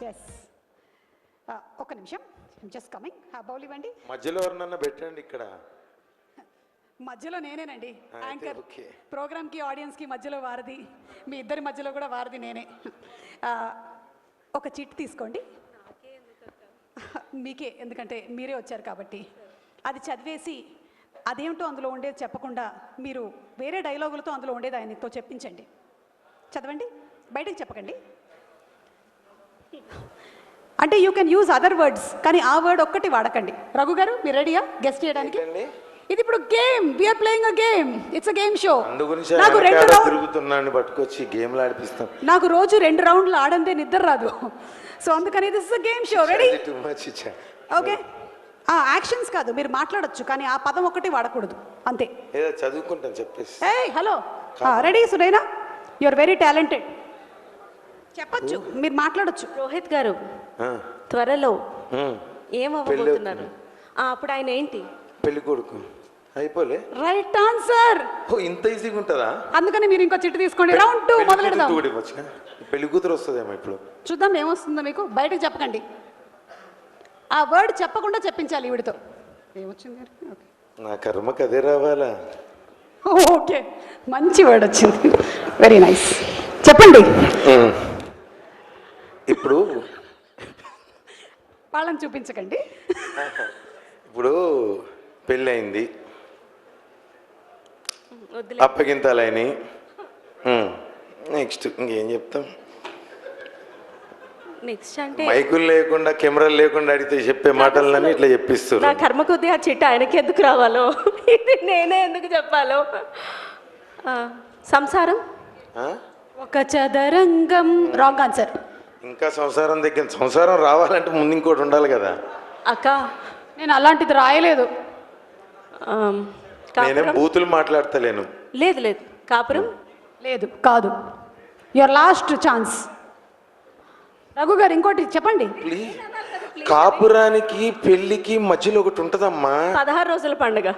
Yes ఒక నిమిషం, just coming. Bowl ఇవ్వండి. మధ్యలో ఎవరినన్నా పెట్టండి ఇక్కడ. మధ్యలో నేనేనండి యాంకర్. ప్రోగ్రామ్కి ఆడియన్స్కి మధ్యలో వారధి, మీ ఇద్దరి మధ్యలో కూడా వారధి నేనే. ఒక చిట్ తీసుకోండి. మీకే, ఎందుకంటే మీరే వచ్చారు కాబట్టి. అది చదివేసి అదేమిటో అందులో ఉండేది చెప్పకుండా మీరు వేరే డైలాగులతో అందులో ఉండేది ఆయనతో చెప్పించండి. చదవండి, బయటకు చెప్పకండి. అంటే you can use other words, కానీ ఆ వర్డ్ ఒక్కటి వాడకండి. రఘు గారు, మీరు రెడీయా గెస్ట్ చేయడానికి? ఇది ఇప్పుడు game, we're playing a game, it's a game show. నాకు 2 రౌండ్లు పట్టుకొచ్చి గేమ్లు ఆడిపిస్తాం. నాకు రోజు 2 రౌండ్లు ఆడందే నిద్ర రాదు. సో అందుకని this is a game show. Ready? Okay. Actions కాదు, మీరు మాట్లాడొచ్చు, కానీ ఆ పదం ఒకటి వాడకూడదు, అంతే. ఏదో చదువుకుంటాను చెప్పేసి. ఏయ్ hello, ready Sunaina? You are very talented. చెప్పొచ్చు, మీరు మాట్లాడొచ్చు. రోహిత్ గారు, త్వరలో ఏమవ్వబోతున్నారు? అప్పుడు ఆయన ఏంటి? పెళ్లి కొడుకు. అయిపోలే. Right answer. ఇంత ఈజీగా ఉంటుందా? అందుకని మీరు ఇంకో చిట్టు తీసుకోండి. రౌండ్ 2 మొదలెడదాం. పెళ్లి కూతురు వస్తుందేమో ఇప్పుడు. చూద్దాం ఏమొస్తుందో మీకు. బయటకు చెప్పకండి, ఆ వర్డ్ చెప్పకుండా చెప్పించాలి ఈవిడితో. ఏమొచ్చింది? నా కర్మకు అదే రావాలా? ఓకే, మంచి వర్డ్ వచ్చింది, వెరీ నైస్. చెప్పండి. ఇప్పుడు వాళ్ళని చూపించకండి. ఇప్పుడు పెళ్ళయింది, అప్పగింతాలని, నెక్స్ట్ ఇంకేం చెప్తాం? నెక్స్ట్ అంటే మైకులు లేకుండా, కెమెరాలు లేకుండా అడిగితే చెప్పే మాటలన్నీ ఇట్లా చెప్పిస్తారు. నా కర్మ కొద్ది ఆ చిట్ట ఆయనకి ఎందుకు రావాలో, ఇది నేనే ఎందుకు చెప్పాలో. సంసారం ఒక చదరంగం. Wrong answer. ఇంకా సంసారం దగ్గర, సంసారం రావాలంటే ముందు ఇంకోటి ఉండాలి కదా అక్క. నేను అలాంటిది రాయలేదు. నేనేం బూతులు మాట్లాడతలేను. లేదు లేదు, కాపురం లేదు, కాదు. Your last chance. రఘు గారు ఇంకోటి చెప్పండి. కాపురానికి పెళ్లికి మధ్యలో ఒకటి ఉంటదమ్మా. 16 రోజుల పండుగ.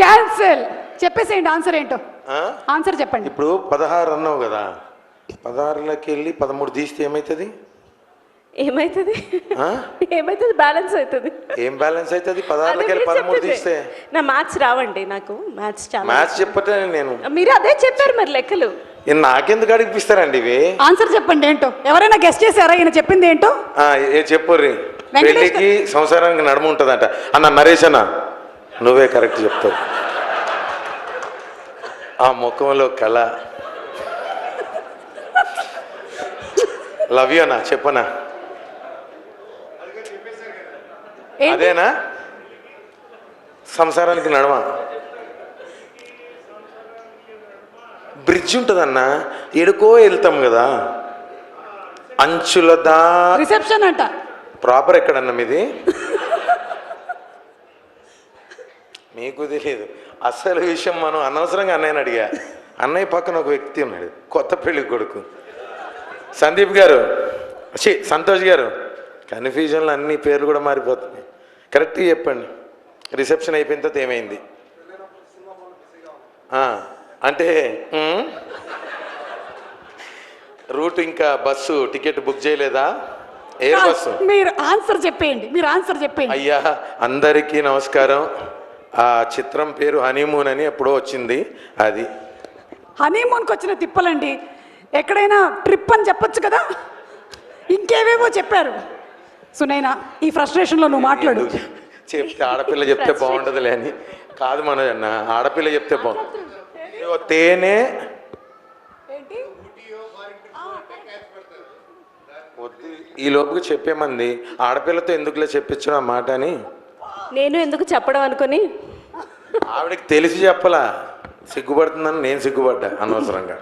క్యాన్సిల్. చెప్పేసేయండి ఆన్సర్ ఏంటో. ఆన్సర్ చెప్పండి. ఇప్పుడు 16 అన్నావు కదా, 16లోకి వెళ్ళి 13 తీస్తే ఏమైతుంది? ఏమైతుంది? ఏమైతుంది? బ్యాలెన్స్ అవుతుంది. ఏం బ్యాలెన్స్ అవుతుంది? 16లోకి వెళ్ళి 13 తీస్తే. నా మ్యాథ్స్ రావండి, నాకు మ్యాథ్స్ చాలా. మ్యాథ్స్ చెప్పటే నేను. మీరు అదే చెప్పారు మరి లెక్కలు. నాకెందుకు అడిగిపిస్తారండి ఇవి? ఆన్సర్ చెప్పండి ఏంటో. ఎవరైనా గెస్ట్ చేశారా ఈయన చెప్పింది ఏంటో? చెప్పుర్రి. పెళ్లికి సంసారానికి నడుము ఉంటుందంట అన్న. నరేష్ అన్న, నువ్వే కరెక్ట్ చెప్తావు. ఆ ముఖంలో కళ. లవ్ యూ అన్న, చెప్పనా? అదేనా సంసారానికి నడమ? బ్రిడ్జ్ ఉంటుందన్న, ఎడుకో వెళ్తాం కదా అంచులదా. రిసెప్షన్ అంట. ప్రాపర్ ఎక్కడన్నా మీది? మీకు తెలియదు అసలు విషయం. మనం అనవసరంగా అన్నయ్యని అడిగా. అన్నయ్య పక్కన ఒక వ్యక్తి ఉన్నాడు, కొత్త పెళ్లి కొడుకు. సందీప్ గారు, సంతోష్ గారు, కన్ఫ్యూజన్లో అన్ని పేర్లు కూడా మారిపోతున్నాయి. కరెక్ట్గా చెప్పండి. రిసెప్షన్ అయిపోయిన తర్వాత ఏమైంది అంటే? రూట్ ఇంకా బస్సు టికెట్ బుక్ చేయలేదా? Air bus. మీరు ఆన్సర్ చెప్పేయండి, మీరు ఆన్సర్ చెప్పేయండి. అయ్యా అందరికీ నమస్కారం. ఆ చిత్రం పేరు హనీమూన్ అని ఎప్పుడో వచ్చింది. అది హనీమూన్కి వచ్చిన తిప్పలండి. ఎక్కడైనా ట్రిప్ అని చెప్పొచ్చు కదా, ఇంకేవేవో చెప్పారు. సునైనా, ఈ ఫ్రస్ట్రేషన్లో నువ్వు మాట్లాడు. చెప్తే ఆడపిల్ల చెప్తే బాగుండదులే అని కాదు మనోజ్ అన్న, ఆడపిల్ల చెప్తే బాగుంటుంది. తేనె ఈ లోపుకి చెప్పేమంది, ఆడపిల్లతో ఎందుకులే చెప్పించు ఆ మాట అని. నేను ఎందుకు చెప్పడం అనుకుని ఆవిడకి తెలిసి చెప్పలా, సిగ్గుపడుతుందని నేను సిగ్గుపడ్డా అనవసరంగా.